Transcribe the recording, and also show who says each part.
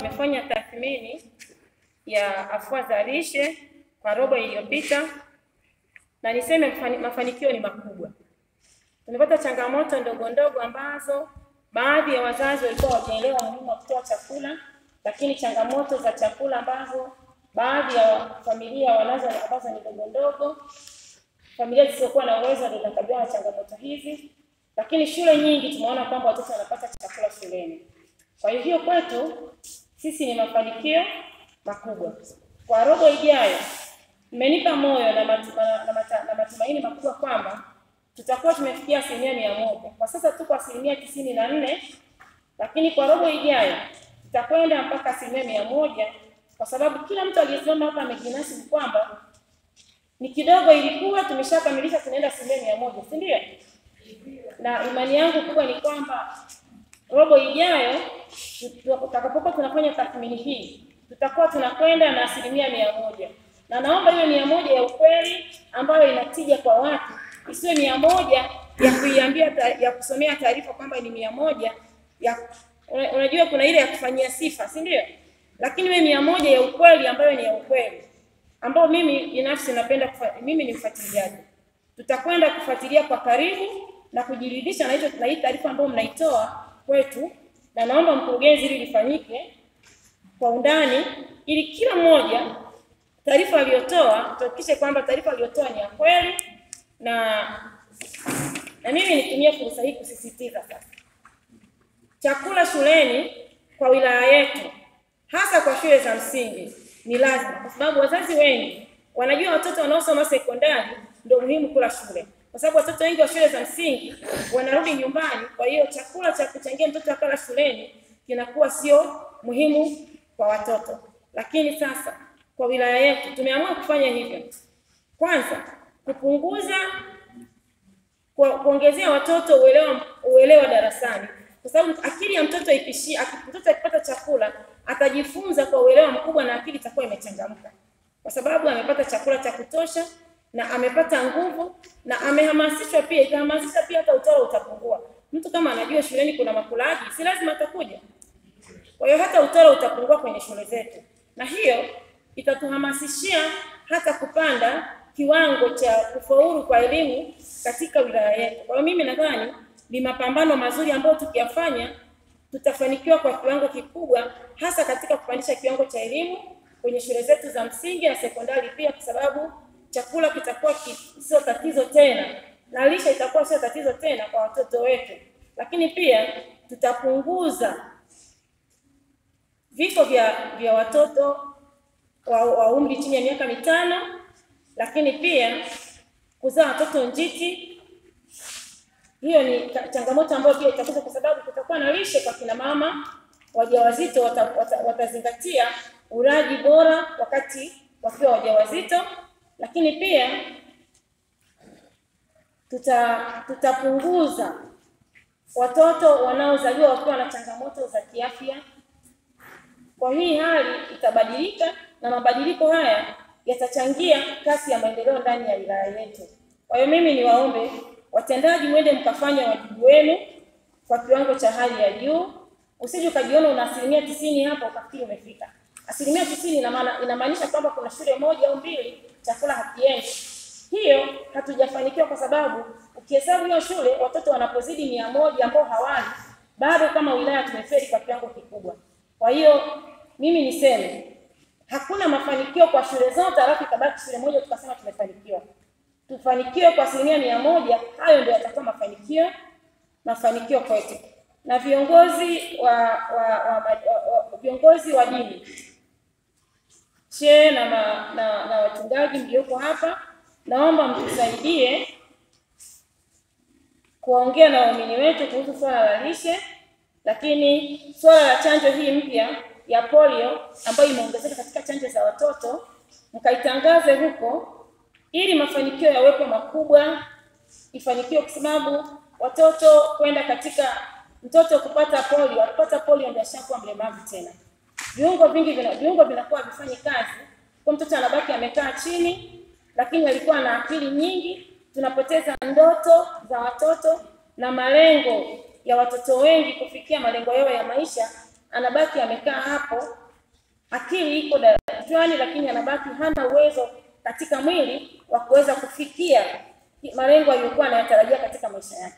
Speaker 1: Tumefanya tathmini ya afua za lishe kwa robo iliyopita, na niseme mafanikio ni makubwa. Tumepata changamoto ndogo ndogo ambazo baadhi ya wazazi walikuwa hawajaelewa umuhimu wa kutoa chakula, lakini changamoto za chakula ambazo baadhi ya familia wanazo ambazo ni ndogo ndogo, familia zisizokuwa na uwezo ndio zinakabiliana na changamoto hizi, lakini shule nyingi tumeona kwamba watoto wanapata chakula shuleni. Kwa hiyo kwetu sisi ni mafanikio makubwa. Kwa robo ijayo mmenipa moyo na matumaini makubwa kwamba tutakuwa tumefikia 100%. Kwa sasa tuko 94%, lakini kwa robo ijayo tutakwenda mpaka 100%, kwa sababu kila mtu aliyesimama hapa amejinasibu kwamba ni kidogo ilikuwa tumeshakamilisha, tunaenda 100%, si ndio? Na imani yangu kubwa ni kwamba robo ijayo tutakapokuwa tunafanya tathmini hii tutakuwa tunakwenda na 100%. Na naomba hiyo 100 ya ukweli ambayo inatija kwa watu, isiwe 100 ya kuiambia ya kusomea taarifa kwamba ni 100 ya unajua kuna ile ya kufanyia sifa, si ndio? Lakini iwe 100 ya ukweli ambayo ni ya ukweli, ambao mimi binafsi napenda mimi ni mfuatiliaji. Tutakwenda kufuatilia kwa karibu na kujiridhisha na hizo hii taarifa ambayo mnaitoa kwetu, na naomba mkurugenzi ili lifanyike kwa undani ili kila mmoja taarifa aliyotoa tuhakikishe kwamba taarifa aliyotoa ni ya kweli. Na mimi nitumie fursa hii kusisitiza sasa, chakula shuleni kwa wilaya yetu, hasa kwa shule za msingi, ni lazima, kwa sababu wazazi wengi wanajua watoto wanaosoma sekondari ndio muhimu kula shule, kwa sababu watoto wengi wa shule za msingi wanarudi nyumbani. Kwa hiyo chakula cha kuchangia mtoto akala shuleni kinakuwa sio muhimu kwa watoto. Lakini sasa kwa wilaya yetu tumeamua kufanya hivyo. Kwanza, kupunguza kuongezea watoto uelewa darasani, kwa sababu akili ya mtoto mtoto akipata chakula atajifunza kwa uelewa mkubwa na akili itakuwa imechangamka, kwa sababu amepata chakula cha kutosha na amepata nguvu na amehamasishwa pia. Itahamasisha pia hata utoro utapungua. Mtu kama anajua shuleni kuna makulaji, si lazima atakuja. Kwa hiyo hata utoro utapungua kwenye shule zetu, na hiyo itatuhamasishia hata kupanda kiwango cha kufaulu kwa elimu katika wilaya yetu. Kwa hiyo mimi nadhani ni mapambano mazuri ambayo tukiyafanya tutafanikiwa kwa kiwango kikubwa, hasa katika kupandisha kiwango cha elimu kwenye shule zetu za msingi na sekondari pia, kwa sababu chakula kitakuwa sio tatizo tena na lishe itakuwa sio tatizo tena kwa watoto wetu. Lakini pia tutapunguza vifo vya watoto wa umri chini ya miaka 5, lakini pia kuzaa watoto njiti. Hiyo ni changamoto ambayo pia itakuja, kwa sababu kutakuwa na lishe kwa kina mama wajawazito. Watazingatia ulaji bora wakati wakiwa wajawazito. Lakini pia tutapunguza watoto wanaozaliwa wakiwa na changamoto za kiafya. Kwa hii hali itabadilika, na mabadiliko haya yatachangia kasi ya maendeleo ndani ya wilaya yetu. Kwa hiyo mimi niwaombe watendaji, mwende mkafanya wajibu wenu kwa kiwango cha hali ya juu. Usije ukajiona una 90% hapo ukafikiri umefika. 90% inamaanisha kwamba kuna shule moja au mbili chakula hakiendi. Hiyo hatujafanikiwa, kwa sababu ukihesabu hiyo shule watoto wanapozidi 100 ambao hawali, bado kama wilaya tumefeli kwa kiwango kikubwa. Kwa hiyo mimi niseme hakuna mafanikio kwa shule zote alafu ikabaki shule moja tukasema tumefanikiwa. Tufanikiwe kwa 100%, hayo ndio yatakuwa mafanikio kwetu. Na viongozi wa dini, shehe na wachungaji mlioko hapa, naomba mtusaidie kuongea na waumini wetu kuhusu swala la lishe, lakini swala la chanjo hii mpya ya polio ambayo imeongezeka katika chanjo za watoto mkaitangaze huko, ili mafanikio yawepo makubwa, ifanikiwe, kwa sababu watoto kwenda katika mtoto kupata polio ndio ashakuwa mlemavu tena. Viungo vinakuwa havifanyi kazi, kwa mtoto anabaki amekaa chini, lakini alikuwa na akili nyingi. Tunapoteza ndoto za watoto na malengo ya watoto wengi kufikia malengo yao ya maisha anabaki amekaa hapo, akili iko kichwani, lakini anabaki hana uwezo katika mwili wa kuweza kufikia malengo aliyokuwa anayatarajia katika maisha yake.